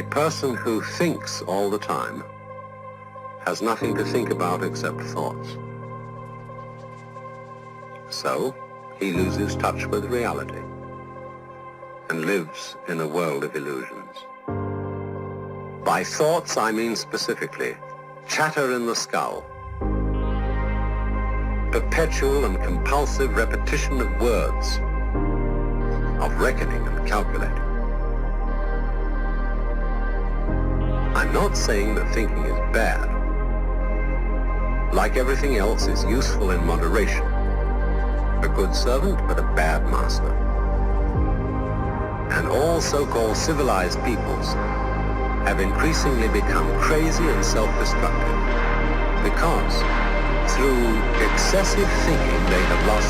A person who thinks all the time has nothing to think about except thoughts. So, he loses touch with reality and lives in a world of illusions. By thoughts, I mean specifically chatter in the skull, perpetual and compulsive repetition of words, of reckoning and calculating. I'm not saying that thinking is bad. Like everything else, is useful in moderation. A good servant, but a bad master. And all so-called civilized peoples have increasingly become crazy and self-destructive because through excessive thinking they have lost